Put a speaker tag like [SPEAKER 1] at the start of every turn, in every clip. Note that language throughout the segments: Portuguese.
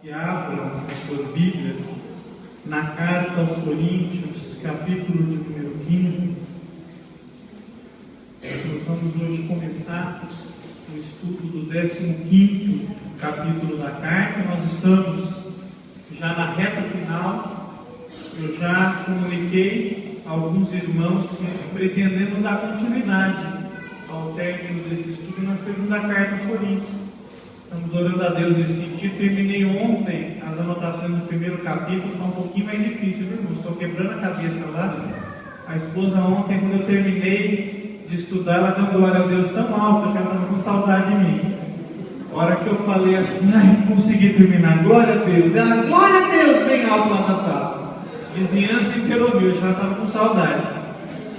[SPEAKER 1] Que abram as suas Bíblias na carta aos Coríntios, capítulo de número 15. Nós vamos hoje começar o estudo do 15º capítulo da carta. Nós estamos já na reta final. Eu já comuniquei a alguns irmãos que pretendemos dar continuidade ao término desse estudo na segunda carta aos Coríntios. Estamos orando a Deus nesse sentido. Terminei ontem as anotações do primeiro capítulo, está um pouquinho mais difícil, viu, irmãos? Estou quebrando a cabeça lá. A esposa ontem, quando eu terminei de estudar, ela deu glória a Deus tão alto, eu já estava com saudade de mim. A hora que eu falei assim, consegui terminar, glória a Deus. Ela, glória a Deus, bem alto lá na sala. A vizinhança inteira ouviu, eu já estava com saudade.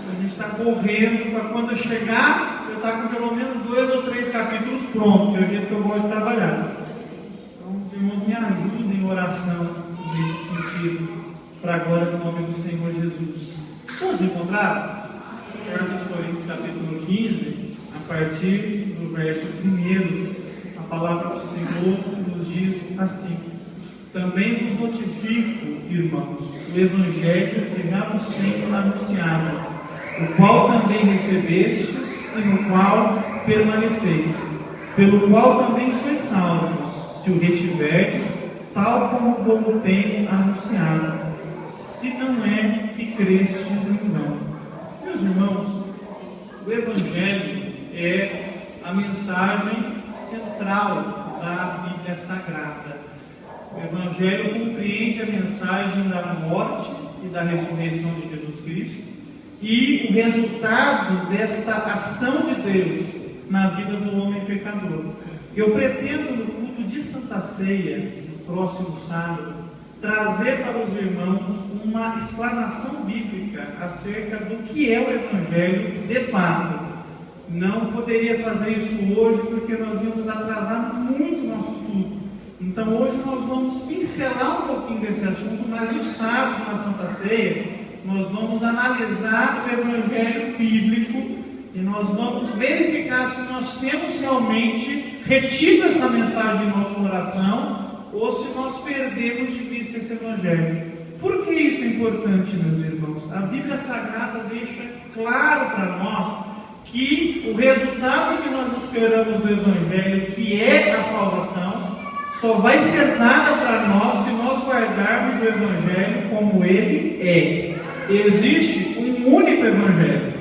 [SPEAKER 1] A gente está correndo para quando eu chegar, está com pelo menos 2 ou 3 capítulos prontos, que é o jeito que eu gosto de trabalhar. Então, os irmãos me ajudem em oração nesse sentido, para a glória do nome do Senhor Jesus. Todos encontraram? Carta aos Coríntios, capítulo 15, a partir do verso 1, a palavra do Senhor nos diz assim: também vos notifico, irmãos, o evangelho que já vos tenho anunciado, o qual também recebestes e no qual permaneceis, pelo qual também sois salvos, se o retiverdes, tal como vos tenho anunciado, se não é que crestes em vão. Meus irmãos, o Evangelho é a mensagem central da Bíblia Sagrada. O Evangelho compreende a mensagem da morte e da ressurreição de Jesus Cristo, e o resultado desta ação de Deus na vida do homem pecador. Eu pretendo, no culto de Santa Ceia, no próximo sábado, trazer para os irmãos uma explanação bíblica acerca do que é o Evangelho de fato. Não poderia fazer isso hoje, porque nós íamos atrasar muito o nosso estudo. Então hoje nós vamos pincelar um pouquinho desse assunto, mas no sábado, na Santa Ceia, nós vamos analisar o Evangelho bíblico e nós vamos verificar se nós temos realmente retido essa mensagem em nosso coração ou se nós perdemos de vista esse Evangelho. Por que isso é importante, meus irmãos? A Bíblia Sagrada deixa claro para nós que o resultado que nós esperamos do Evangelho, que é a salvação, só vai ser dada para nós se nós guardarmos o Evangelho como ele é. Existe um único Evangelho.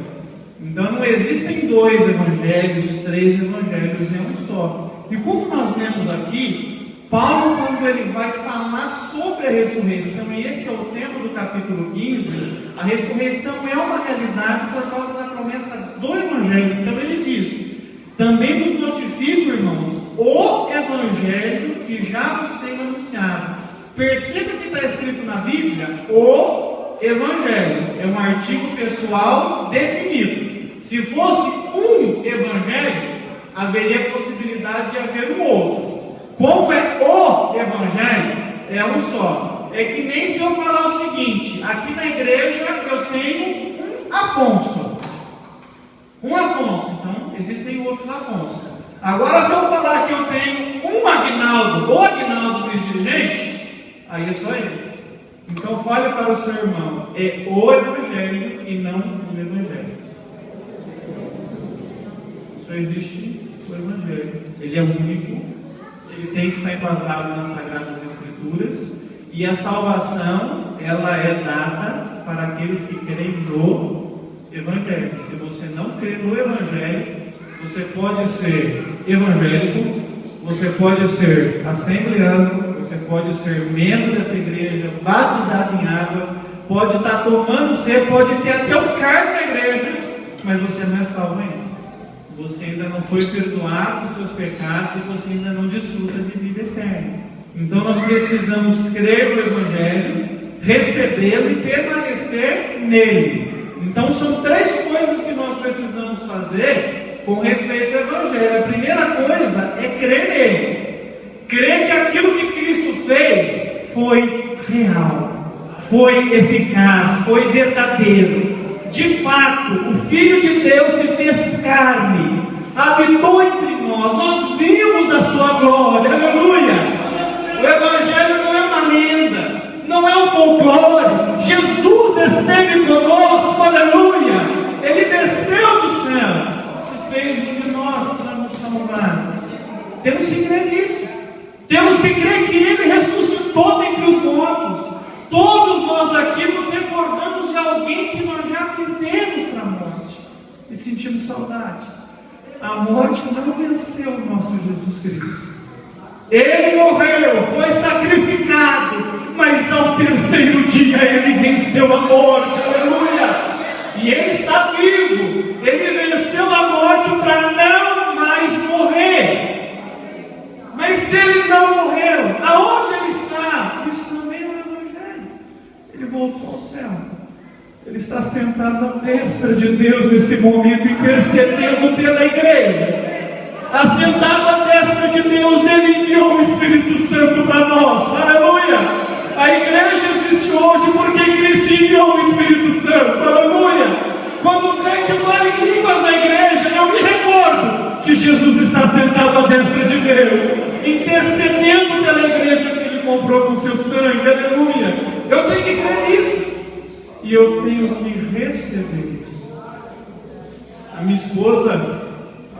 [SPEAKER 1] Então não existem 2 evangelhos, 3 evangelhos, é um só. E como nós lemos aqui, Paulo, quando ele vai falar sobre a ressurreição, e esse é o tema do capítulo 15, a ressurreição é uma realidade por causa da promessa do Evangelho. Então ele diz: também vos notifico, irmãos, o Evangelho que já vos tenho anunciado. Perceba que está escrito na Bíblia, o Evangelho é um artigo pessoal definido. Se fosse um Evangelho, haveria possibilidade de haver um outro. Como é o Evangelho, é um só. É que nem se eu falar o seguinte: aqui na igreja eu tenho um Afonso. Um Afonso, então existem outros Afonso. Agora, se eu falar que eu tenho um Aguinaldo, o Aguinaldo dos dirigentes, aí é só ele. Então fale para o seu irmão: é o Evangelho e não o Evangelho. Só existe o Evangelho. Ele é único, ele tem que estar embasado nas Sagradas Escrituras, e a salvação, ela é dada para aqueles que creem no Evangelho. Se você não crê no Evangelho, você pode ser evangélico, você pode ser assembleano, você pode ser membro dessa igreja, batizado em água, pode estar tomando ceia, pode ter até um cargo na igreja, mas você não é salvo ainda. Você ainda não foi perdoado dos seus pecados e você ainda não desfruta de vida eterna. Então nós precisamos crer no Evangelho, recebê-lo e permanecer nele. Então são 3 coisas que nós precisamos fazer com respeito ao Evangelho. A primeira coisa é crer nele. Crer que aquilo que Cristo fez foi real, foi eficaz, foi verdadeiro. De fato, o Filho de Deus se fez carne, habitou entre nós vimos a sua glória, aleluia. O Evangelho amado? Temos que crer nisso. Temos que crer que Ele ressuscitou dentre os mortos. Todos nós aqui nos recordamos de alguém que nós já perdemos para a morte e sentimos saudade. A morte não venceu o nosso Jesus Cristo. Ele morreu, foi sacrificado, mas ao terceiro dia Ele venceu a morte, aleluia! E Ele está vivo, Ele venceu a morte para não mais morrer. Mas se Ele não morreu, aonde Ele está? Isso também é o Evangelho. Ele voltou ao céu. Ele está sentado à destra de Deus nesse momento, intercedendo pela igreja. Assentado à destra de Deus, Ele enviou o Espírito Santo para nós, aleluia! A igreja existe hoje porque Cristo enviou o Espírito Santo, aleluia! Quando o crente fala em línguas na igreja, eu me recordo que Jesus está sentado à destra de Deus, intercedendo pela igreja que Ele comprou com seu sangue, aleluia! Eu tenho que crer nisso, e eu tenho que receber isso. A minha esposa,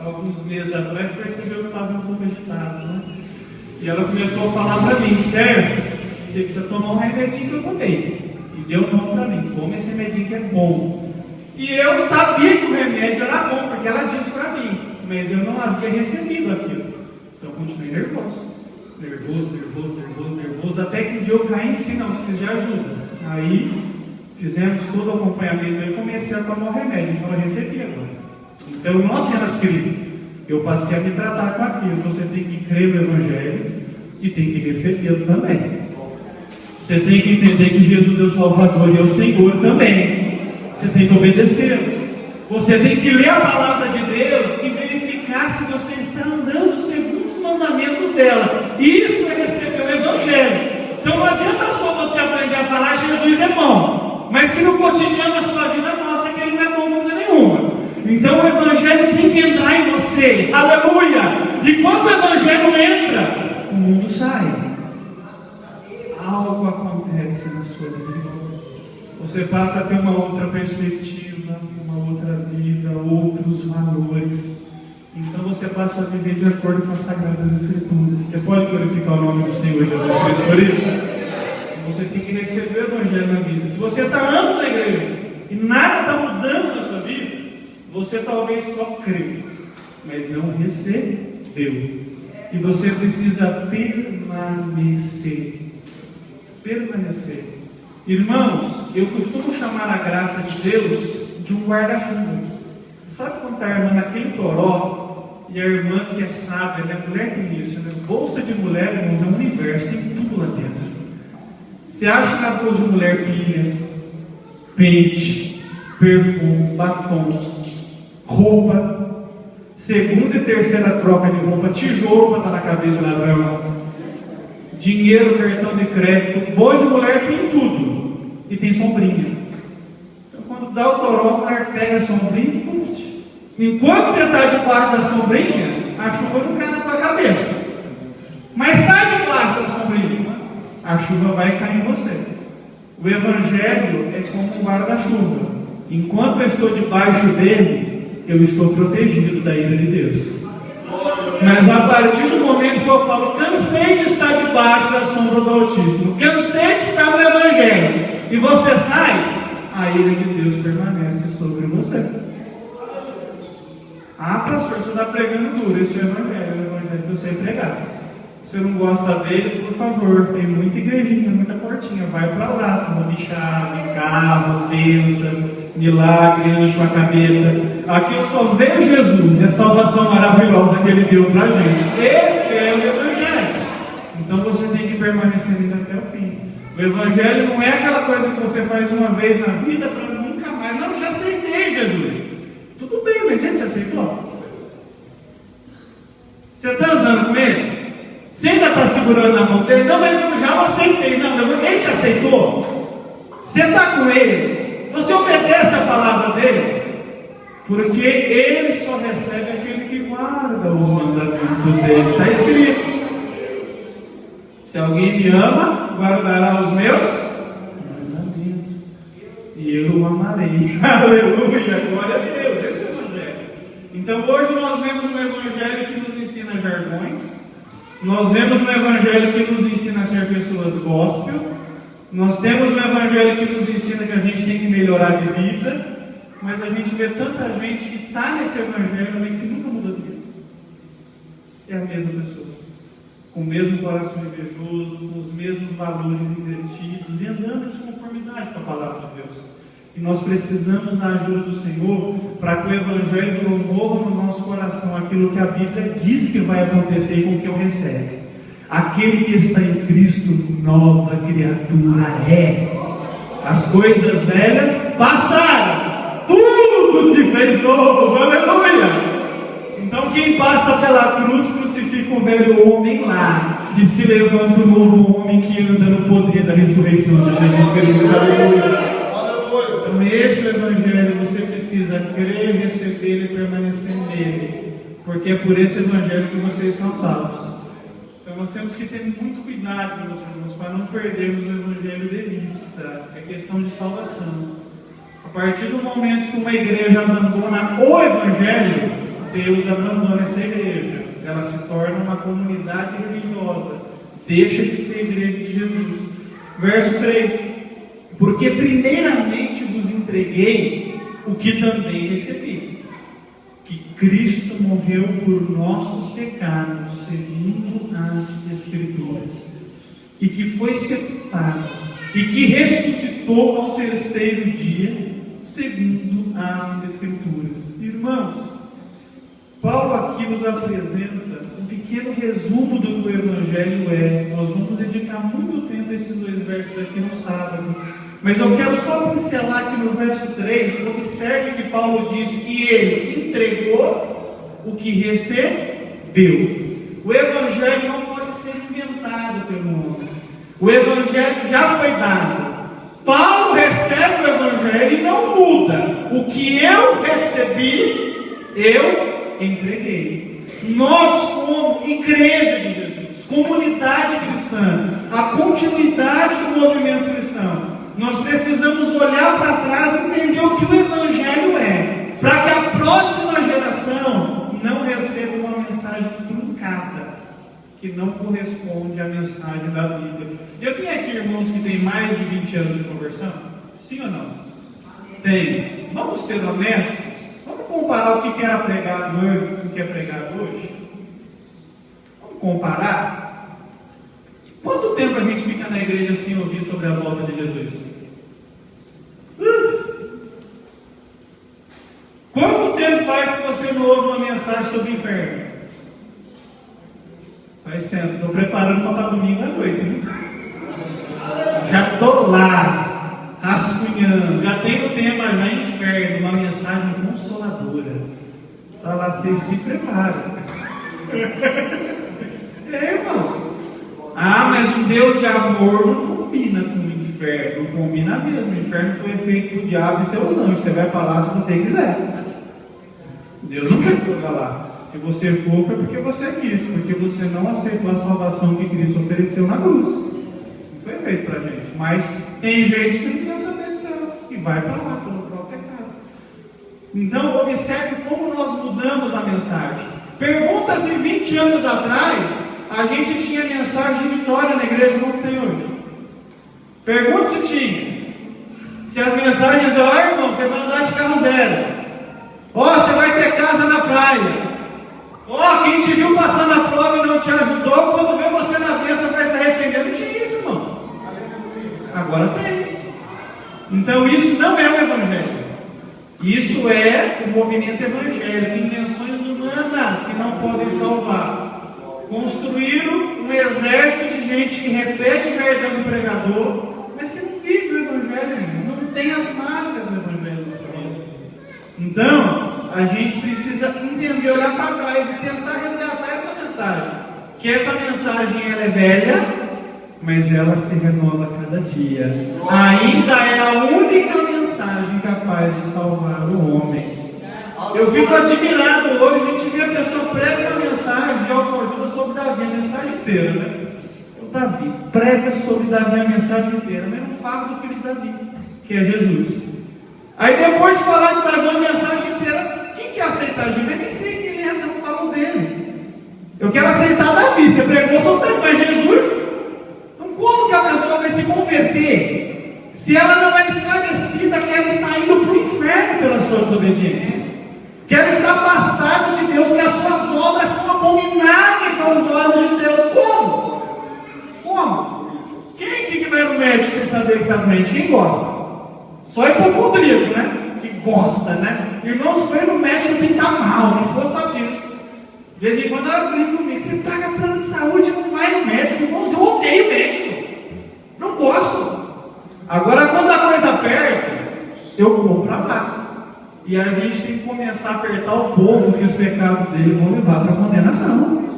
[SPEAKER 1] alguns meses atrás, percebeu que eu estava um pouco agitado, né? E ela começou a falar para mim: Sérgio, você precisa tomar um remedinho que eu tomei. E deu o nome para mim: toma esse remedinho que é bom. E eu sabia que o remédio era bom, porque ela disse para mim, mas eu não havia recebido aquilo. Então eu continuei nervoso, até que um dia eu caí em si: não, preciso de ajuda. Aí fizemos todo o acompanhamento, aí comecei a tomar o remédio, então eu recebi agora. Então eu não apenas criei, eu passei a me tratar com aquilo. Você tem que crer no Evangelho e tem que recebê-lo também. Você tem que entender que Jesus é o Salvador e é o Senhor também. Você tem que obedecê-lo. Você tem que ler a palavra de Deus e verificar se você está andando segundo os mandamentos dela. Isso é receber o Evangelho. Então não adianta só você aprender a falar Jesus é bom, mas se no cotidiano da sua vida mostra que Ele não é bom coisa nenhuma. Então o Evangelho tem que entrar em você, aleluia! E quando o Evangelho entra, o mundo sai. Algo acontece na sua vida. Você passa a ter uma outra perspectiva, uma outra vida, outros valores. Então você passa a viver de acordo com as Sagradas Escrituras. Você pode glorificar o nome do Senhor Jesus Cristo por isso? Você tem que receber o Evangelho na vida. Se você está andando na igreja e nada está mudando na sua vida, você talvez só crê, mas não recebeu. E você precisa permanecer. Permanecer. Irmãos, eu costumo chamar a graça de Deus de um guarda-chuva. Sabe quando está a irmã naquele toró, e a irmã que é sábia, né? A mulher tem isso, né? Bolsa de mulher, irmãos, é um universo, tem tudo lá dentro. Você acha que na bolsa de mulher pilha, pente, perfume, batom, roupa, segunda e terceira troca de roupa, tijolo para estar na cabeça do ladrão, dinheiro, cartão de crédito, bolsa de mulher tem tudo, e tem sombrinha. Então quando dá o toró, a mulher pega a sombrinha e puf. Enquanto você está debaixo da sombrinha, a chuva não cai na tua cabeça, mas sai debaixo da sombrinha, a chuva vai cair em você. O Evangelho é como um guarda-chuva. Enquanto eu estou debaixo dele, eu estou protegido da ira de Deus. Mas a partir do momento que eu falo, cansei de estar debaixo da sombra do Altíssimo, cansei de estar no Evangelho, e você sai, a ira de Deus permanece sobre você. Ah, pastor, você está pregando duro. Esse é o Evangelho que eu sei pregar. Se você não gosta dele, por favor, tem muita igrejinha, muita portinha, vai para lá, toma chave, carro, bênção, milagre, anjo com a cameta. Aqui eu só vejo Jesus e a salvação maravilhosa que Ele deu para a gente. Esse é o Evangelho. Então você tem que permanecer nele até o fim. O Evangelho não é aquela coisa que você faz uma vez na vida para nunca mais. Não, já aceitei Jesus. Tudo bem, mas Ele te aceitou? Você está andando com Ele? Você ainda está segurando na mão dele? Não, mas eu já o aceitei. Não, Ele te aceitou? Você está com Ele? Você obedece a palavra dele? Porque Ele só recebe aquele que guarda os mandamentos dele. Está escrito: se alguém me ama, guardará os meus mandamentos, e eu o amarei. Aleluia, glória a Deus. Esse é o Evangelho. Então hoje nós vemos um Evangelho que nos ensina jargões, nós vemos um evangelho que nos ensina a ser pessoas gospel, nós temos um evangelho que nos ensina que a gente tem que melhorar de vida, mas a gente vê tanta gente que está nesse evangelho e que nunca mudou de vida. É a mesma pessoa, com o mesmo coração invejoso, com os mesmos valores invertidos e andando em desconformidade com a palavra de Deus. E nós precisamos da ajuda do Senhor para que o evangelho promova no nosso coração aquilo que a Bíblia diz que vai acontecer com o que eu recebo. Aquele que está em Cristo, nova criatura é. As coisas velhas passaram, tudo se fez novo, aleluia! Então quem passa pela cruz crucifica o velho homem lá e se levanta o novo homem que anda no poder da ressurreição de Jesus Cristo, aleluia! Então esse evangelho você precisa crer, receber e permanecer nele, porque é por esse evangelho que vocês são salvos. Então nós temos que ter muito cuidado, meus irmãos, para não perdermos o evangelho de vista. É questão de salvação. A partir do momento que uma igreja abandona o evangelho, Deus abandona essa igreja. Ela se torna uma comunidade religiosa, deixa de ser igreja de Jesus. Verso 3: porque primeiramente vos entreguei o que também recebi, que Cristo morreu por nossos pecados, segundo as Escrituras, e que foi sepultado, e que ressuscitou ao terceiro dia, segundo as Escrituras. Irmãos, Paulo aqui nos apresenta um pequeno resumo do que o Evangelho é. Nós vamos dedicar muito tempo a esses 2 versos aqui no sábado, mas eu quero só pincelar aqui no verso 3. Observe que Paulo diz que ele entregou o que recebeu. O Evangelho não pode ser inventado pelo homem. O Evangelho já foi dado. Paulo recebe o Evangelho e não muda. O que eu recebi, eu entreguei. Nós, como igreja de Jesus, comunidade cristã, a continuidade do movimento cristão, nós precisamos olhar para trás e entender o que o Evangelho é, para que a próxima geração não receba uma mensagem truncada, que não corresponde à mensagem da Bíblia. Eu tenho aqui irmãos que têm mais de 20 anos de conversão? Sim ou não? Tem. Vamos ser honestos? Vamos comparar o que era pregado antes e o que é pregado hoje? Vamos comparar? Quanto tempo a gente fica na igreja sem ouvir sobre a volta de Jesus? Quanto tempo faz que você não ouve uma mensagem sobre o inferno? Faz tempo. Estou preparando uma para domingo à noite, viu? Já estou lá, rascunhando. Já tem o tema já inferno, uma mensagem consoladora. Para lá, vocês se preparam. Irmãos. Ah, mas um Deus de amor não combina com o inferno. Não combina mesmo. O inferno foi feito por diabo e seus anjos. Você vai para lá se você quiser. Deus não quer jogar lá. Se você for, foi porque você quis. Porque você não aceitou a salvação que Cristo ofereceu na cruz. Não foi feito para a gente. Mas tem gente que não quer saber do céu. E vai para lá pelo próprio pecado. Então, observe como nós mudamos a mensagem. Pergunta se 20 anos atrás a gente tinha mensagem de vitória na igreja como tem hoje. Pergunta se tinha. Se as mensagens diziam, irmão, você vai andar de carro zero. Você vai ter casa na praia. Quem te viu passar na prova e não te ajudou, quando vê você na bênção vai se arrepender. Não tinha isso, irmãos. Agora tem. Então isso não é o Evangelho. Isso é o movimento evangélico, invenções humanas que não podem salvar. Construíram um exército de gente que repete verdão do pregador, mas que não vive o Evangelho, não tem as marcas do Evangelho. Então, a gente precisa entender, olhar para trás e tentar resgatar essa mensagem. Que essa mensagem ela é velha, mas ela se renova a cada dia. Ainda é a única mensagem capaz de salvar o homem. Eu fico admirado hoje, a gente vê a pessoa prega uma mensagem de autoajuda sobre Davi, a mensagem inteira, né? O Davi prega sobre Davi a mensagem inteira, mesmo fato do filho de Davi, que é Jesus. Aí depois de falar de Davi a mensagem inteira, quem quer aceitar Jesus? Eu nem sei quem é, você não falou dele. Eu quero aceitar Davi. Você pregou sobre Davi, mas Jesus? Então como que a pessoa vai se converter se ela não é esclarecida que ela está indo para o inferno pela sua desobediência? Que ela está afastada de Deus, que as suas obras são abomináveis aos olhos de Deus. Como? Quem que vai no médico sem saber que está doente? Quem gosta? Só hipocondríaco, né? Que gosta, né? Irmãos, foi no médico tem que estar mal. Minha esposa sabe disso. De vez em quando ela brinca comigo: você paga plano de saúde e não vai no médico. Irmãos, eu odeio médico. Não gosto. Agora, quando a coisa aperta, eu corro para lá. E a gente tem que começar a apertar o povo, que os pecados dele vão levar para a condenação.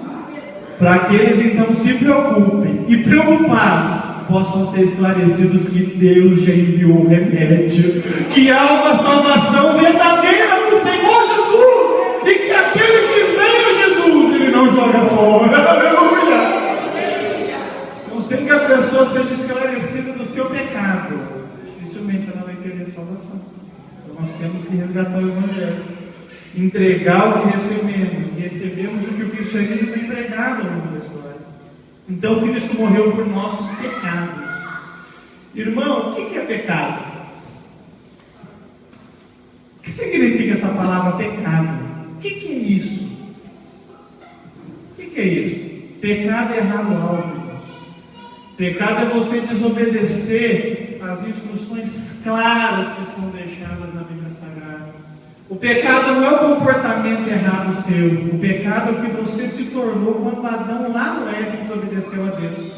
[SPEAKER 1] Para que eles então se preocupem e, preocupados, possam ser esclarecidos que Deus já enviou o remédio, que há uma salvação verdadeira no Senhor Jesus, e que aquele que veio a Jesus, ele não joga fora. Aleluia! Então, sem que a pessoa seja esclarecida do seu pecado, dificilmente ela vai querer salvação. Então, nós temos que resgatar o Evangelho, entregar o que recebemos, e recebemos o que o cristianismo tem pregado ao longo da história. Então Cristo morreu por nossos pecados. Irmão, o que é pecado? O que significa essa palavra pecado? O que é isso? O que é isso? Pecado é errar o alvo, irmãos. Pecado é você desobedecer às instruções claras que são deixadas na Bíblia Sagrada. O pecado não é o comportamento errado seu. O pecado é o que você se tornou quando Adão lá no Éden desobedeceu a Deus.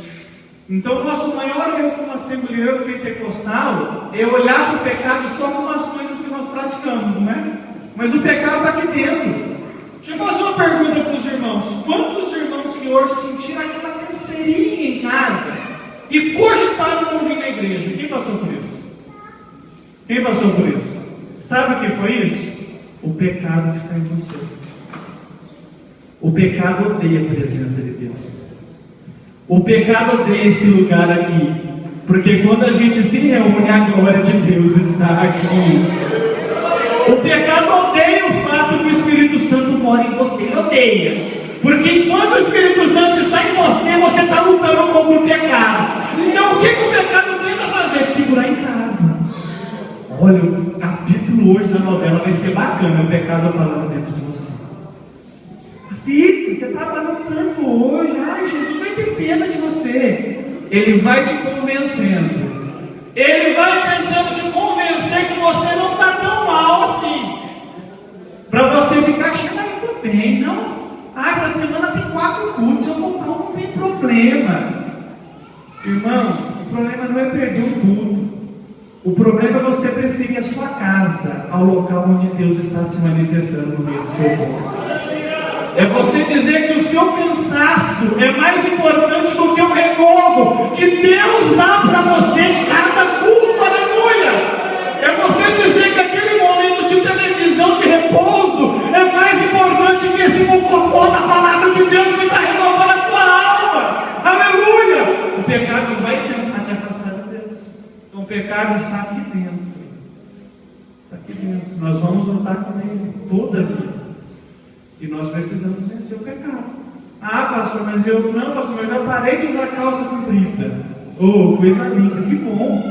[SPEAKER 1] Então, o nosso maior erro como assembleano pentecostal é olhar para o pecado só como as coisas que nós praticamos, não é? Mas o pecado está aqui dentro. Deixa eu fazer uma pergunta para os irmãos. Quantos irmãos que hoje sentiram aquela canseirinha em casa e cogitaram não vir na igreja? Quem passou por isso? Quem passou por isso? Sabe o que foi isso? O pecado que está em você. O pecado odeia a presença de Deus. O pecado odeia esse lugar aqui. Porque quando a gente se reúne, a glória de Deus está aqui. O pecado odeia o fato que o Espírito Santo mora em você. Ele odeia. Porque enquanto o Espírito Santo está em você, você está lutando contra o pecado. Então o que o pecado tenta fazer? Te segurar em casa. Olha, o capítulo hoje da novela vai ser bacana, o pecado falando dentro de você. Filho, você trabalhou tanto hoje, ai, Jesus vai ter pena de você. Ele vai te convencendo. Ele vai tentando te convencer que você não está tão mal assim. Para você ficar achando, ah, eu estou bem. Não, essa semana tem 4 cultos, se eu voltar não tem problema. Irmão, o problema não é perder o culto. O problema é você preferir a sua casa ao local onde Deus está se manifestando no meio do seu povo. É você dizer que o seu cansaço é mais importante do que o renovo que Deus dá para você em cada culto, aleluia! É você dizer que aquele momento de televisão, de repouso, é mais importante que esse mocotó da palavra de Deus que está renovando a tua alma, aleluia! O pecado vai tentar te afastar de Deus. Então o pecado está aqui dentro. Está aqui dentro. Nós vamos lutar com ele toda a vida. E nós precisamos vencer o pecado. Ah, pastor, mas eu já parei de usar calça comprida. Oh, coisa linda, que bom.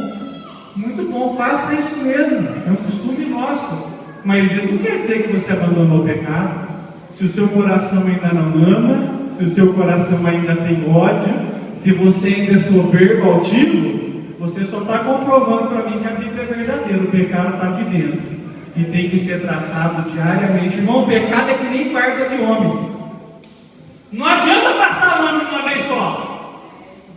[SPEAKER 1] Muito bom, faça isso mesmo. É um costume nosso. Mas isso não quer dizer que você abandonou o pecado. Se o seu coração ainda não ama, se o seu coração ainda tem ódio, se você ainda é soberbo, altivo, você só está comprovando para mim que a Bíblia é verdadeira. O pecado está aqui dentro. E tem que ser tratado diariamente. Irmão, o pecado é que nem barba de homem. Não adianta passar lâmina uma vez só.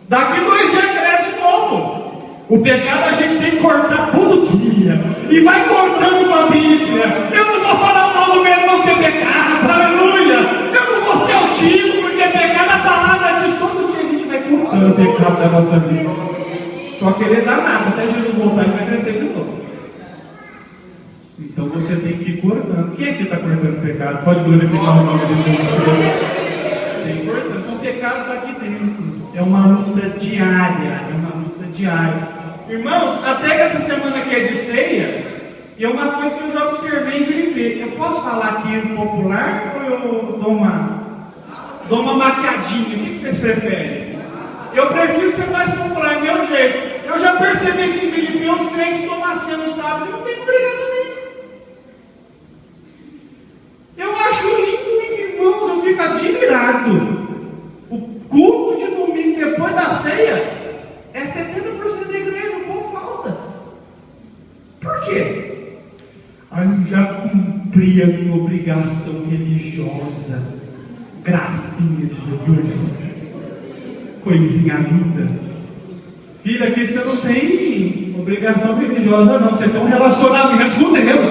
[SPEAKER 1] Daqui 2 dias cresce de novo. O pecado a gente tem que cortar todo dia. E vai cortando com a Bíblia. Eu não vou falar mal do meu irmão que é pecado. Aleluia. Eu não vou ser altivo, porque pecado, a palavra diz. Todo dia a gente vai cortando o pecado da nossa vida. Só querer dar nada. Até Jesus voltar ele vai crescer de novo. Então você tem que ir cortando. Quem aqui está cortando o pecado? Pode glorificar o nome de Deus. Tem que cortando. Então o pecado está aqui dentro. É uma luta diária. É uma luta diária. Irmãos, até que essa semana que é de ceia, e é uma coisa que eu já observei em Filipe. Eu posso falar aqui popular ou eu dou uma? dou uma maquiadinha, o que vocês preferem? Eu prefiro ser mais popular, é meu jeito. Eu já percebi que em Filipenses os crentes tomam a ceia no sábado e não tem congregado domingo. Eu acho lindo, irmãos, eu fico admirado. O culto de domingo depois da ceia é 70% da igreja, o povo falta. Por quê? Eu já cumpri a minha obrigação religiosa. Gracinha de Jesus. Coisinha linda. Filha, aqui você não tem obrigação religiosa não, você tem um relacionamento com Deus.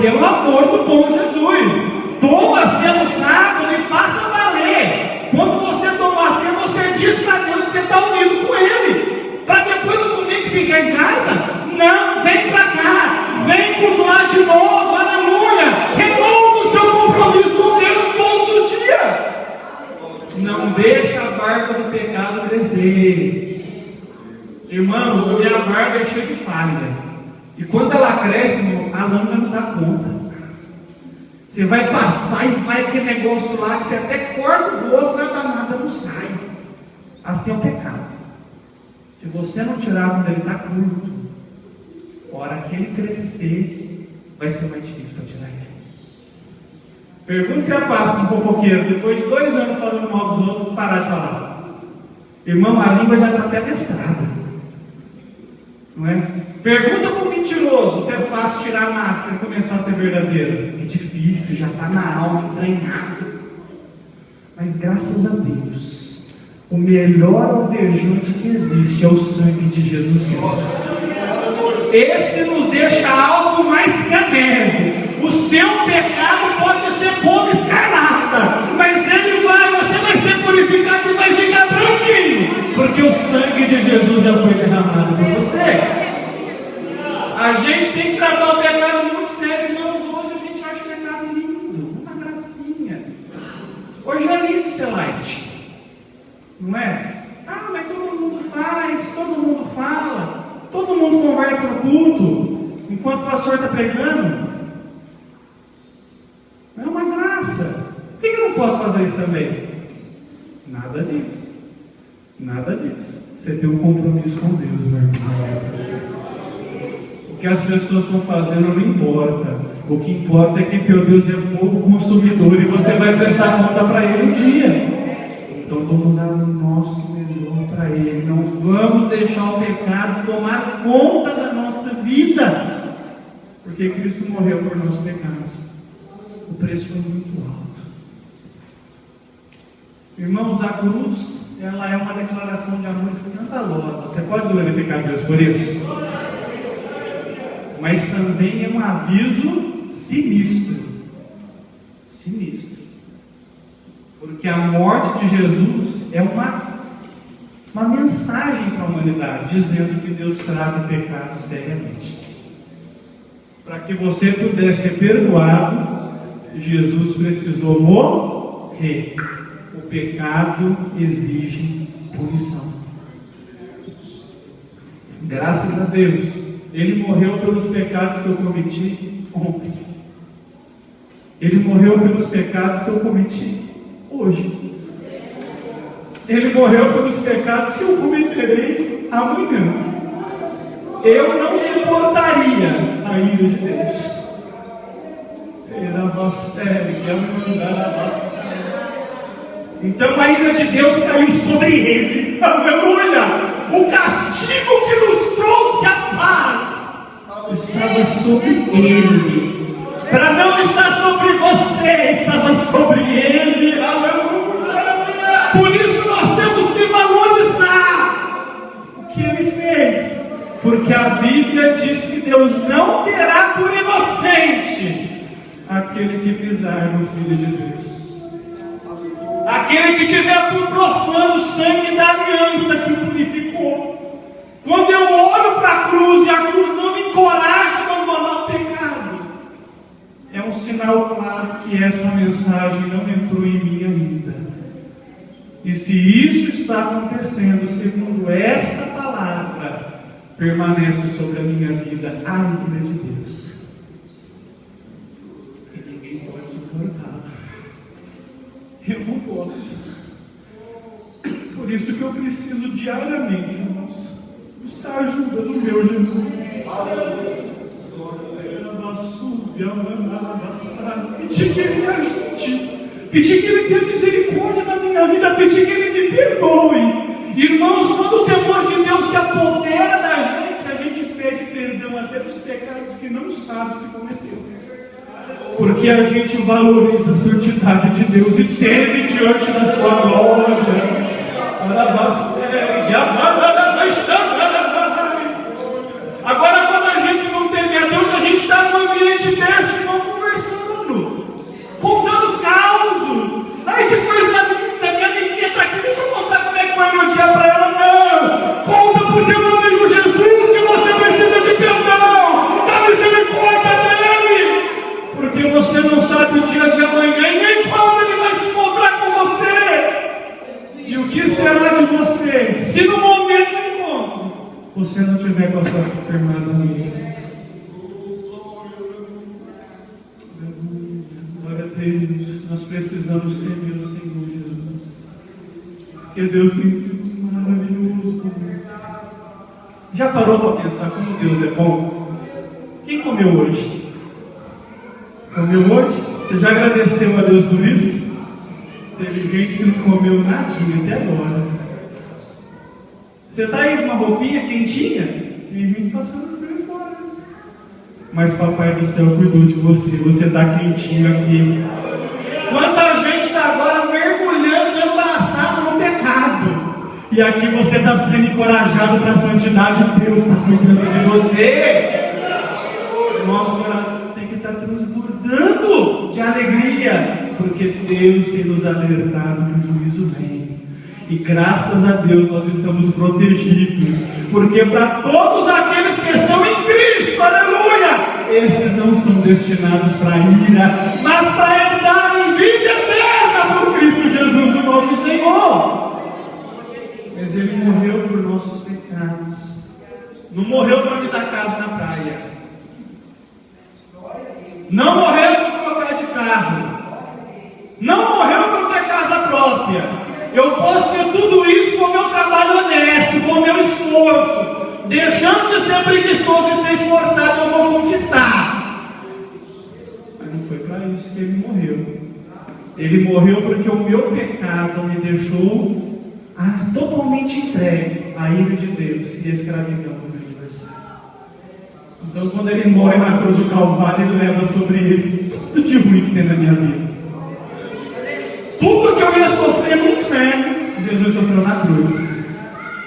[SPEAKER 1] Pelo amor do bom Jesus. Toma a ceia no sábado e faça valer. Quando você toma a ceia, você diz para Deus que você está unido com Ele. Para depois no domingo ficar em casa? Não, vem para cá. Vem cultuar de novo, aleluia. Renova o seu compromisso com Deus todos os dias. Não deixa a barba do pecado crescer. Irmãos, a minha barba é cheia de falha. E quando ela cresce, a lâmina não dá conta. Você vai passar e vai aquele negócio lá que você até corta o rosto, mas nada não sai. Assim é o pecado. Se você não tirar quando ele está curto, a hora que ele crescer, vai ser mais difícil para tirar ele. Pergunte se é fácil um fofoqueiro, depois de 2 anos falando mal dos outros, parar de falar. Irmão, a língua já está até adestrada. Não é? Pergunta para o mentiroso se é fácil tirar a máscara e começar a ser verdadeiro. É difícil, já está na alma, entranhado. Mas graças a Deus, o melhor alvejante que existe é o sangue de Jesus Cristo. Esse nos deixa algo mais que adendo. O seu pecado pode ser como escarlata, mas você vai ser purificado e vai ficar branquinho, porque o sangue de Jesus já foi derramado por você. A gente tem que tratar o pecado muito sério, irmãos. Hoje a gente acha o pecado lindo, uma gracinha. Hoje é lindo ser light, não é? Mas todo mundo faz, todo mundo fala, todo mundo conversa no culto, enquanto o pastor está pregando. É uma graça. Por que eu não posso fazer isso também? Nada disso. Nada disso. Você tem um compromisso com Deus, meu irmão. O que as pessoas estão fazendo não importa. O que importa é que teu Deus é fogo consumidor e você vai prestar conta para Ele um dia. Então vamos dar o nosso melhor para Ele. Não vamos deixar o pecado tomar conta da nossa vida, porque Cristo morreu por nossos pecados. O preço foi muito alto. Irmãos, a cruz, ela é uma declaração de amor escandalosa. Você pode glorificar Deus por isso? Mas também é um aviso sinistro. Sinistro. Porque a morte de Jesus é uma mensagem para a humanidade, dizendo que Deus trata o pecado seriamente. Para que você pudesse ser perdoado, Jesus precisou morrer. O pecado exige punição. Graças a Deus, Ele morreu pelos pecados que eu cometi ontem. Ele morreu pelos pecados que eu cometi hoje. Ele morreu pelos pecados que eu cometerei amanhã. Eu não suportaria a ira de Deus. Então a ira de Deus caiu sobre ele. Aleluia! O castigo que nos trouxe a paz estava sobre ele. Para não estar sobre você, estava sobre ele. Aleluia! Por isso nós temos que valorizar o que ele fez. Porque a Bíblia diz que Deus não terá por inocente aquele que pisar no Filho de Deus. Aquele que tiver por profano o sangue da aliança que o purificou. Quando eu olho para a cruz e a cruz não me encoraja a abandonar o pecado, é um sinal claro que essa mensagem não entrou em mim ainda. E se isso está acontecendo, segundo esta palavra, permanece sobre a minha vida a ira de Deus. E ninguém pode suportar. Eu não posso. Por isso que eu preciso diariamente, irmãos, buscar a ajuda do meu Jesus. Pedir que Ele me ajude, pedir que Ele tenha misericórdia da minha vida, pedir que Ele me perdoe. Irmãos, quando o temor de Deus se apodera da gente, a gente pede perdão até dos pecados que não sabe se cometeu. Porque a gente valoriza a santidade de Deus e teme diante da sua glória. Agora, quando a gente não teme a Deus, a gente está num ambiente desse, irmão, conversando, contando os causos. Ai, que coisa linda, minha amiguinha está aqui, deixa eu contar como é que foi meu dia para ela. Não, conta para o teu amigo Jesus que você precisa de perdão, da misericórdia dele, porque você não sabe o dia de amanhã e nem quando ele vai se encontrar com você. E o que será de você se no momento do encontro você não tiver com a sua firmada nele? Glória a Deus. Nós precisamos temer o Senhor Jesus, porque Deus tem sido maravilhoso conosco. Já parou para pensar como Deus é bom? Quem comeu hoje? Comeu hoje? Você já agradeceu a Deus por isso? Teve gente que não comeu nadinha até agora. Você está aí com uma roupinha quentinha? Tem gente passando frio fora. Mas Papai do Céu cuidou de você. Você está quentinho aqui. Quanta gente está agora mergulhando, dando braçada no pecado. E aqui você está sendo encorajado para a santidade. Deus está cuidando de você. Nosso coração tem que estar transbordando de alegria, porque Deus tem nos alertado que o juízo vem. E graças a Deus nós estamos protegidos, porque para todos aqueles que estão em Cristo, aleluia, esses não são destinados para ira, mas para herdarem vida eterna por Cristo Jesus, o nosso Senhor. Mas Ele morreu por nossos pecados, não morreu para me dar casa na praia, não morreu para trocar de carro, não morreu para ter casa própria. Eu posso ter tudo isso com o meu trabalho honesto, com o meu esforço. Deixando de ser preguiçoso e ser esforçado, eu vou conquistar. Mas não foi para isso que Ele morreu. Ele morreu porque o meu pecado me deixou totalmente entregue à ira de Deus e à escravidão do meu adversário. Então, quando Ele morre na cruz do Calvário, Ele leva sobre Ele tudo de ruim que tem na minha vida. Tudo que eu ia sofrer no inferno, Jesus sofreu na cruz.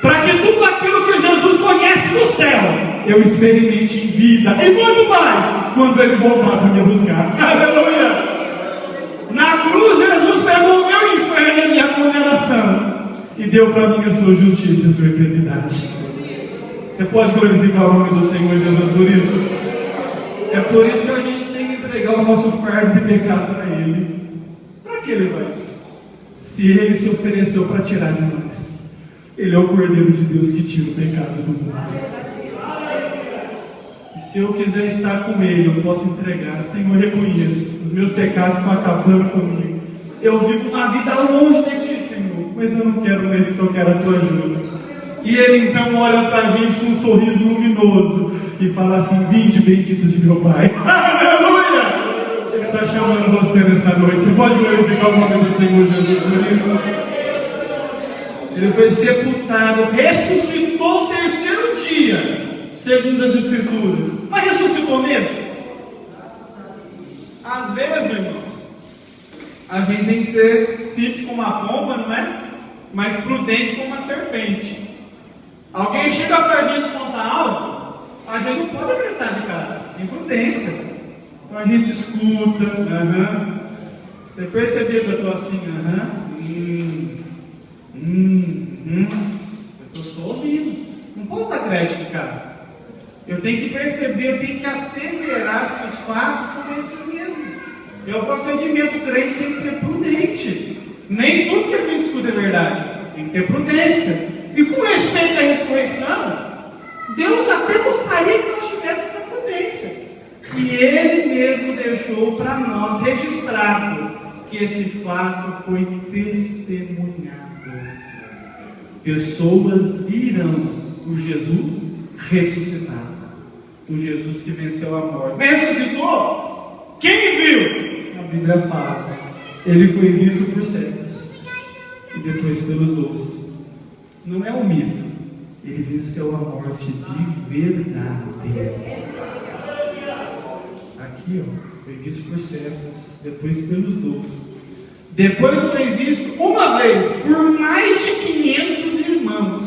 [SPEAKER 1] Para que tudo aquilo que Jesus conhece no céu, eu experimente em vida. E muito mais, quando Ele voltar para me buscar. Aleluia! Na cruz, Jesus pegou o meu inferno e a minha condenação. E deu para mim a sua justiça e a sua eternidade. Você pode glorificar o nome do Senhor Jesus por isso? É por isso que a gente tem que entregar o nosso fardo de pecado para Ele. Para que Ele faz? Se Ele se ofereceu para tirar de nós, Ele é o Cordeiro de Deus que tira o pecado do mundo. E se eu quiser estar com Ele, eu posso entregar. Senhor, reconheço, os meus pecados estão acabando comigo. Eu vivo uma vida longe de Ti, Senhor, mas eu não quero mais isso, eu quero a Tua ajuda. E Ele então olha para a gente com um sorriso luminoso e fala assim: vinde benditos de meu Pai. Aleluia! Está chamando você nessa noite. Você pode glorificar o nome do Senhor Jesus por isso? Ele foi sepultado, ressuscitou no terceiro dia, segundo as Escrituras. Mas ressuscitou mesmo? Às vezes, irmãos, a gente tem que ser simples como uma pomba, não é? Mas prudente como uma serpente. Alguém chega para a gente contar algo, a gente não pode acreditar de cara. Tem então a gente escuta, Você percebeu que eu estou assim, eu estou só ouvindo. Não posso dar crédito, cara. Eu tenho que perceber, eu tenho que acelerar se os fatos são esses mesmos. E o procedimento crente tem que ser prudente. Nem tudo que a gente escuta é verdade. Tem que ter prudência. E com respeito à ressurreição, Deus até gostaria que nós tivéssemos essa prudência. E Ele mesmo deixou para nós registrado que esse fato foi testemunhado. Pessoas viram o Jesus ressuscitado, o Jesus que venceu a morte. Ressuscitou? Quem viu? A Bíblia fala, ele foi visto por servos e depois pelos 12. Não é um mito, ele venceu a morte de verdade. Aqui, foi visto por servos, depois pelos 12. Depois foi visto uma vez por mais de 500 irmãos,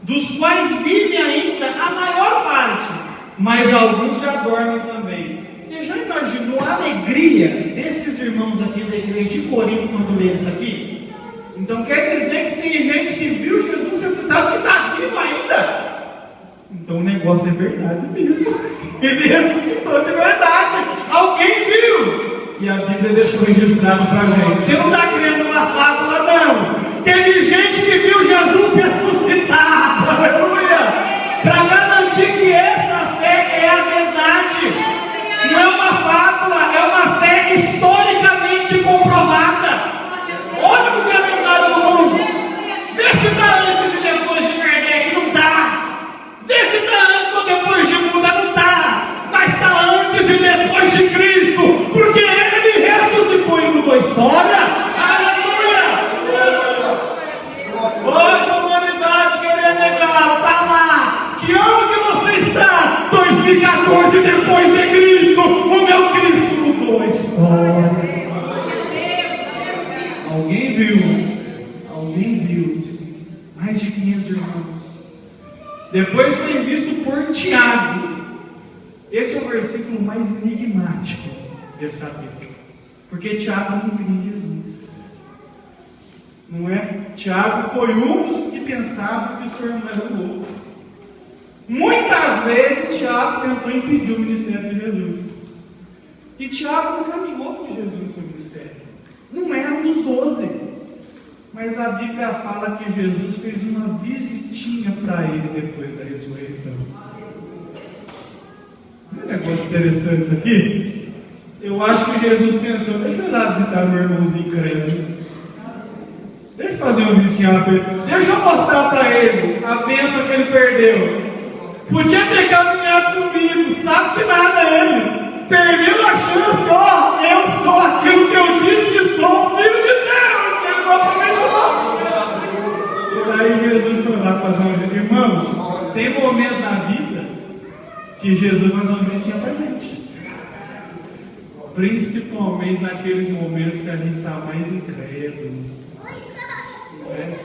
[SPEAKER 1] dos quais vive ainda a maior parte, mas alguns já dormem também. Você já imaginou a alegria desses irmãos aqui da igreja de Corinto quando leram isso aqui? Então quer dizer que tem gente que viu Jesus ressuscitado que está vivo ainda? Então o negócio é verdade mesmo. Ele ressuscitou de verdade. Alguém viu. E a Bíblia deixou registrado para a gente. Você não está crendo numa fábula, não. Teve gente que viu Jesus ressuscitado. Aleluia. Para garantir que essa fé é a verdade. Não é uma fábula, é uma fé historicamente comprovada. Olha no calendário do mundo. Vê se está antes e depois de Kardec. Não está. Vê se está antes ou depois de Buda. Não está. Mas está antes e depois de Cristo. Porque Ele ressuscitou e mudou a história. Aleluia. Pode a humanidade querer negar. Está lá. Que ano que você está? 2014 depois de Cristo. O meu Cristo mudou a história. Alguém viu? Alguém viu? Mais de 500 irmãos. Depois foi visto por Tiago. Esse é o versículo mais enigmático desse capítulo. Porque Tiago não crê em Jesus. Não é? Tiago foi um dos que pensavam que o Senhor não era louco. Muitas vezes Tiago tentou impedir o ministério de Jesus. E Tiago não caminhou com Jesus no seu ministério. Não era um dos 12. Mas a Bíblia fala que Jesus fez uma visitinha para ele depois da ressurreição. Não é um negócio interessante isso aqui? Eu acho que Jesus pensou, deixa eu ir lá visitar meu irmãozinho crente. Deixa eu fazer uma visitinha lá para ele. Deixa eu mostrar para ele a bênção que ele perdeu. Podia ter caminhado comigo, sabe de nada ele. Perdeu a chance, ó, eu sou aquilo que eu disse que sou, filho de Deus. Ele não aproveitou. E aí Jesus foi lá fazer uma visita. Irmãos, tem momento na vida que Jesus faz uma visitinha pra gente. Principalmente naqueles momentos que a gente está mais incrédulo. Né?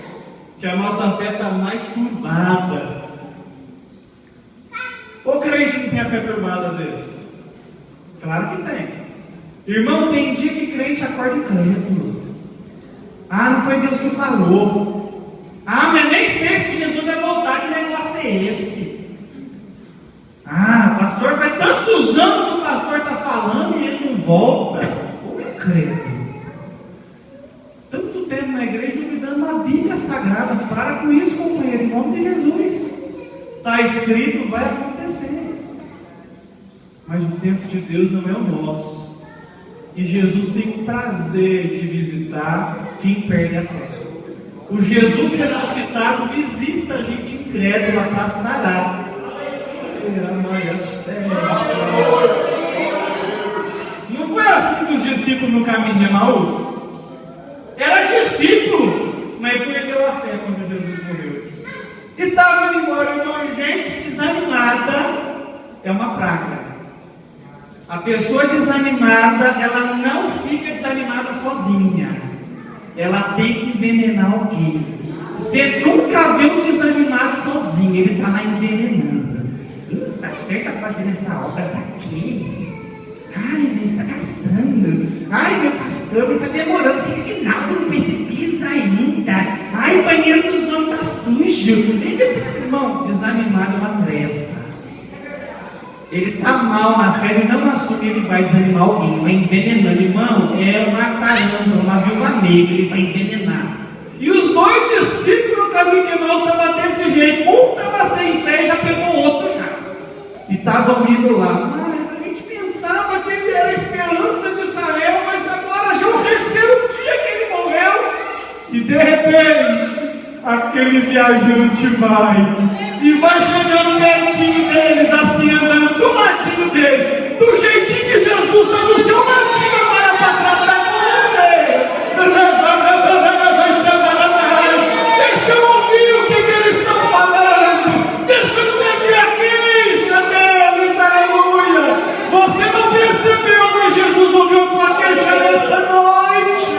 [SPEAKER 1] Que a nossa fé está mais turbada. Ou crente que tem a fé turbada às vezes? Claro que tem. Irmão, tem dia que crente acorda incrédulo. Ah, não foi Deus que falou. Ah, mas nem sei se Jesus vai voltar, que negócio é esse? Ah, pastor, faz tantos anos que o pastor está falando e ele não volta. Como é incrédulo? Tanto tempo na igreja duvidando da Bíblia Sagrada. Para com isso, companheiro, em nome de Jesus. Está escrito, vai acontecer. Mas o tempo de Deus não é o nosso. E Jesus tem o prazer de visitar quem perde a fé. O Jesus ressuscitado visita a gente incrédula para sarar. Não foi assim que os discípulos no caminho de Emaús? Era discípulo, mas perdeu a fé quando Jesus morreu. E estava indo embora, irmão. Gente desanimada é uma praga. A pessoa desanimada, ela não fica desanimada sozinha. Ela tem que envenenar alguém. Você nunca vê um desanimado sozinho, ele está lá envenenando. O pastor está fazendo essa obra para quê? Ai, ele está gastando. Ai, meu pastor, ele está demorando. Por que Aguinaldo não precipita ainda? Ai, o banheiro dos homens está sujo. Irmão, desanimado é uma treva. Ele está mal na fé, ele não assume que ele vai desanimar alguém, ele vai envenenando. Irmão, é uma tarântula, uma viúva negra, ele vai envenenar. E os dois discípulos no caminho de Emaús estavam desse jeito. Um estava sem fé e já pegou o outro já. E estavam indo lá. Mas a gente pensava que ele era a esperança de Israel, mas agora já é o terceiro aquele viajante vai chegando pertinho deles, assim, andando do ladinho deles, do jeitinho que Jesus está do seu ladinho agora para tratar com você. Deixa eu ouvir o que eles estão falando, deixa eu entender a queixa deles, aleluia. Você não percebeu, mas Jesus ouviu a tua queixa nessa noite.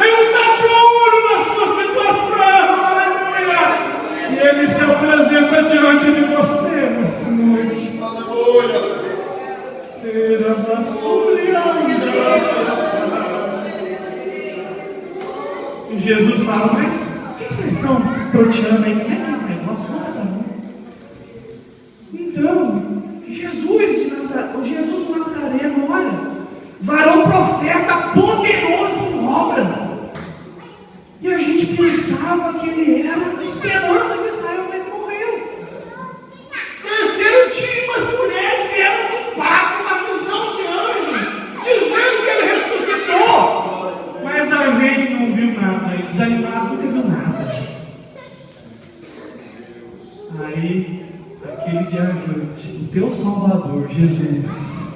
[SPEAKER 1] Ele está de olho na sua situação, aleluia. E Ele se apresenta diante de você nessa noite. Aleluia. E Jesus fala, mas o que vocês estão troteando aí? Como é que é esse negócio? Então, Jesus o Nazareno, olha, varão profeta, poderoso em obras. E a gente pensava que ele era a esperança de Israel, mas morreu. Terceiro dia, umas mulheres vieram com papo, uma visão de anjos, dizendo que ele ressuscitou. Mas a gente não viu nada, e desanimado nunca viu nada. Aí, aquele viajante, o teu Salvador, Jesus,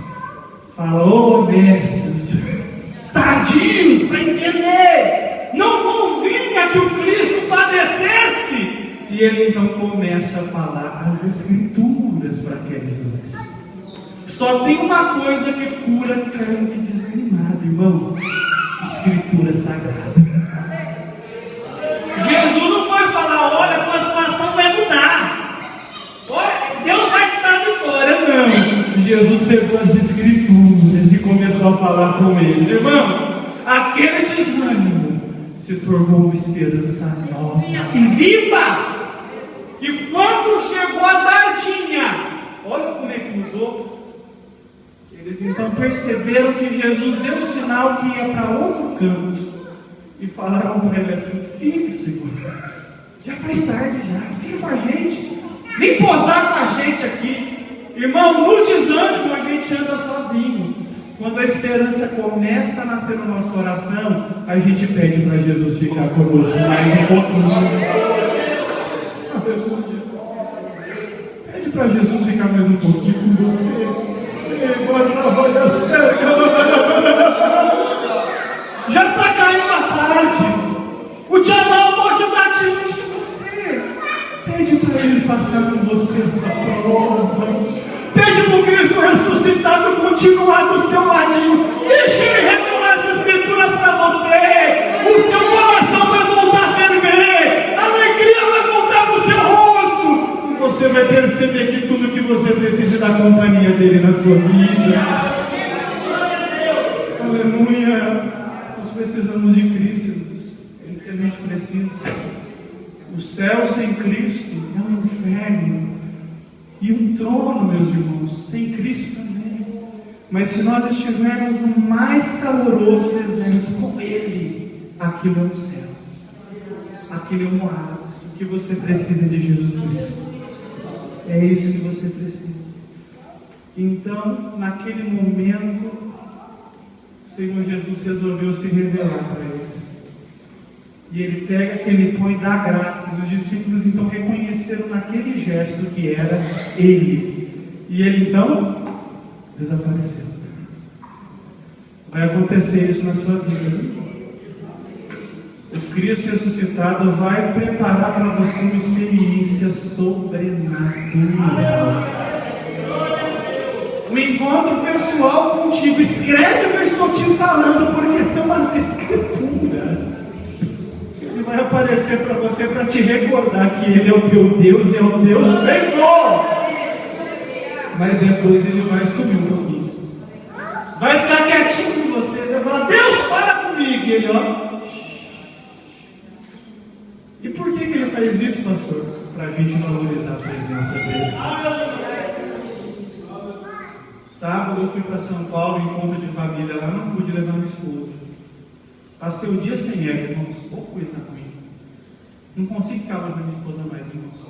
[SPEAKER 1] fala, ô mestres, tardios para entender, não convinha que o Cristo padecesse. E ele então começa a falar as Escrituras para aqueles dois. Só tem uma coisa que cura crente desanimado, irmão: Escritura Sagrada. Jesus não foi falar, olha, a tua situação vai mudar, olha, Deus vai te dar vitória, não. Jesus pegou as Escrituras e começou a falar com eles. Irmãos, aquele desânimo se tornou uma esperança nova e viva. E quando chegou a tardinha, olha como é que mudou. Eles então perceberam que Jesus deu sinal que ia para outro canto e falaram com ele assim: fica, Senhor, já faz tarde já, fica com a gente, nem posar com a gente aqui. Irmão, no desânimo a gente anda sozinho. Quando a esperança começa a nascer no nosso coração, a gente pede para Jesus ficar conosco mais um pouquinho. Pede para Jesus ficar mais um pouquinho com você. Já está caindo a tarde. O Jamal pode estar diante de você. Pede para ele passar com você essa prova. Pede para o Cristo ressuscitado continuar do seu ladinho. Deixe ele revelar as Escrituras para você. O seu coração vai voltar a ferver. A alegria vai voltar no seu rosto. E você vai perceber que tudo que você precisa é da companhia dele na sua vida. Aleluia. Nós precisamos de Cristo, irmãos. É isso que a gente precisa. O céu sem Cristo é um inferno. E um trono, meus irmãos, sem Cristo também. Mas se nós estivermos no mais caloroso deserto com Ele, aquilo é um céu, aquilo é um oásis. O que você precisa de Jesus Cristo, é isso que você precisa. Então, naquele momento, o Senhor Jesus resolveu se revelar para eles. E ele pega aquele pão e dá graças. Os discípulos então reconheceram naquele gesto que era ele. E ele então desapareceu. Vai acontecer isso na sua vida. O Cristo ressuscitado vai preparar para você uma experiência sobrenatural. Um encontro pessoal contigo. Escreve o que eu estou te falando, porque são as Escrituras. Ele vai aparecer para você para te recordar que Ele é o teu Deus, é o teu Senhor. Mas depois Ele vai sumir um pouquinho. Vai ficar quietinho com você. Você vai falar: Deus, fala comigo. E Ele, ó. E por que Ele faz isso, pastor? Para a gente valorizar a presença dEle. Sábado eu fui para São Paulo, encontro de família lá, não pude levar minha esposa. Passei o dia sem ela, irmãos. Oh, coisa ruim. Não consigo ficar longe da minha esposa mais, irmãos.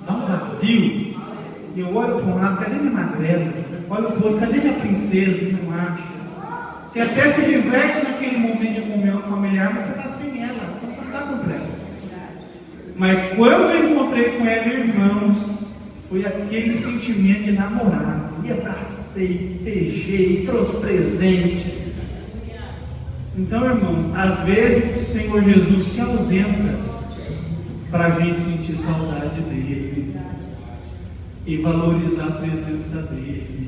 [SPEAKER 1] Dá um vazio. Eu olho para um lado, cadê minha magrela? Olho para o outro, cadê minha princesa? Não acho. Você até se diverte naquele momento de comunhão familiar, mas você está sem ela, então você não está completo. Mas quando eu encontrei com ela, irmãos, foi aquele sentimento de namorado. E abracei, beijei, trouxe presente. Então, irmãos, às vezes o Senhor Jesus se ausenta para a gente sentir saudade dele e valorizar a presença dele.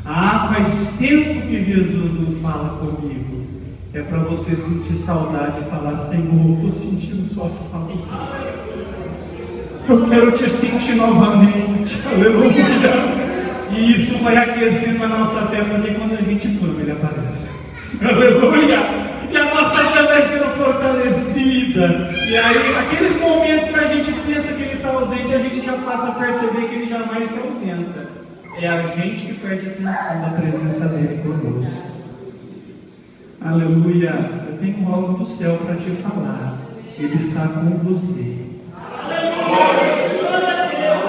[SPEAKER 1] Ah, faz tempo que Jesus não fala comigo. É para você sentir saudade e falar: Senhor, estou sentindo sua falta. Eu quero te sentir novamente. Aleluia. E isso vai aquecendo a nossa fé, porque quando a gente clama, ele aparece. Aleluia. E a nossa fé vai sendo fortalecida. E aí, aqueles momentos que a gente pensa que ele está ausente, a gente já passa a perceber que ele jamais se ausenta. É a gente que perde a atenção da presença dele conosco. Aleluia. Eu tenho algo do céu para te falar. Ele está com você.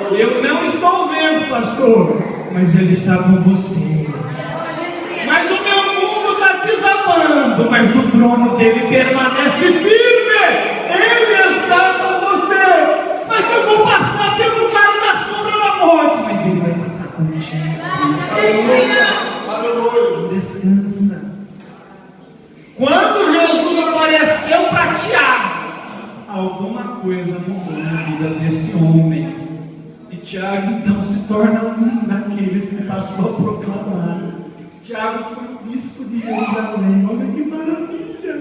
[SPEAKER 1] Eu não estou vendo, pastor, mas ele está com você. Mas o meu mundo está desabando, mas o trono dele permanece firme. Ele está com você. Mas eu vou passar pelo vale da sombra da morte, mas ele vai passar contigo. Aleluia. Descansa. Quando Jesus apareceu para Tiago, alguma coisa mudou na vida desse homem. E Tiago então se torna um daqueles que passou a proclamar. Tiago foi o bispo de Jerusalém. Olha que maravilha!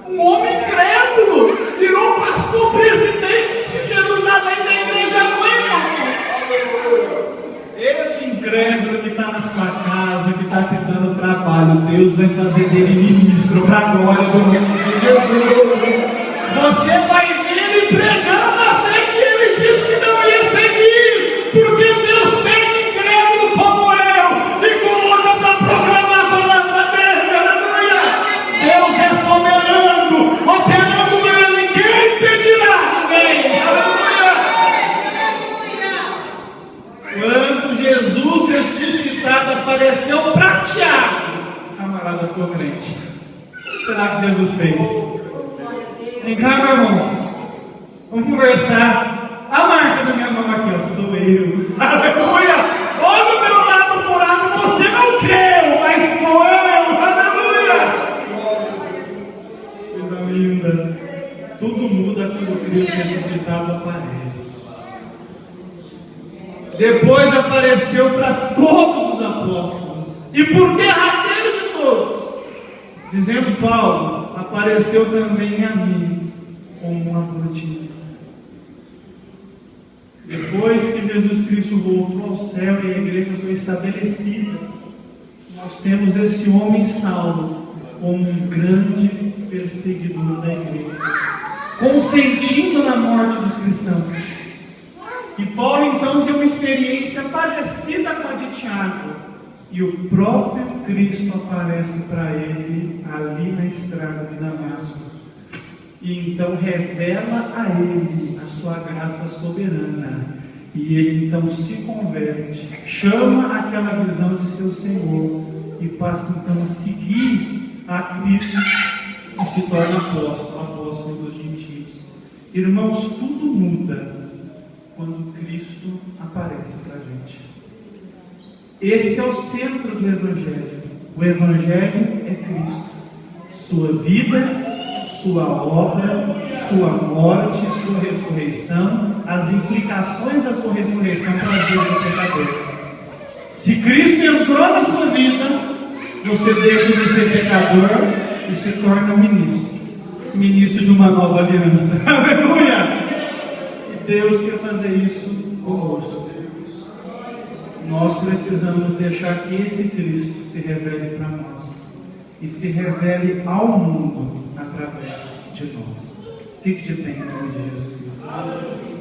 [SPEAKER 1] Um homem crédulo virou pastor presidente de Jerusalém, da igreja mãe. Esse incrédulo que está na sua casa, que está te dando trabalho, Deus vai fazer dele ministro para a glória do nome de Jesus. Você vai ver ele pregando a fé que ele disse que não ia seguir, porque Deus pega incrédulo como eu e coloca para proclamar a palavra dele. Aleluia! Deus é soberano, operando ele, quem impedirá? Ninguém. Aleluia! Quando Jesus ressuscitado apareceu para Tiago, o camarada ficou crente. O que será que Jesus fez? Vem cá, meu irmão, vamos conversar. A marca da minha mão aqui, ó, sou eu. Aleluia! Olha o meu lado furado, você não creu, mas sou eu. Aleluia! Coisa linda. Tudo muda quando Cristo ressuscitado aparece. Depois apareceu para todos os apóstolos, e por derradeiro de todos, dizendo Paulo, apareceu também a mim como uma botina. Depois que Jesus Cristo voltou ao céu e a igreja foi estabelecida, nós temos esse homem Saulo como um grande perseguidor da igreja, consentindo na morte dos cristãos. E Paulo então tem uma experiência parecida com a de Tiago, e o próprio Cristo aparece para ele ali na estrada de Damasco, e então revela a ele a sua graça soberana, e ele então se converte, chama aquela visão de seu Senhor e passa então a seguir a Cristo e se torna apóstolo dos gentios. Irmãos, tudo muda quando Cristo aparece para a gente. Esse é o centro do Evangelho. O Evangelho é Cristo. Sua vida, sua obra, sua morte, sua ressurreição, as implicações da sua ressurreição para a vida do pecador. Se Cristo entrou na sua vida, você deixa de ser pecador e se torna ministro de uma nova aliança. Aleluia! E Deus quer fazer isso conosco. Nós precisamos deixar que esse Cristo se revele para nós e se revele ao mundo através de nós. Fique de pé em nome de Jesus Cristo. Aleluia.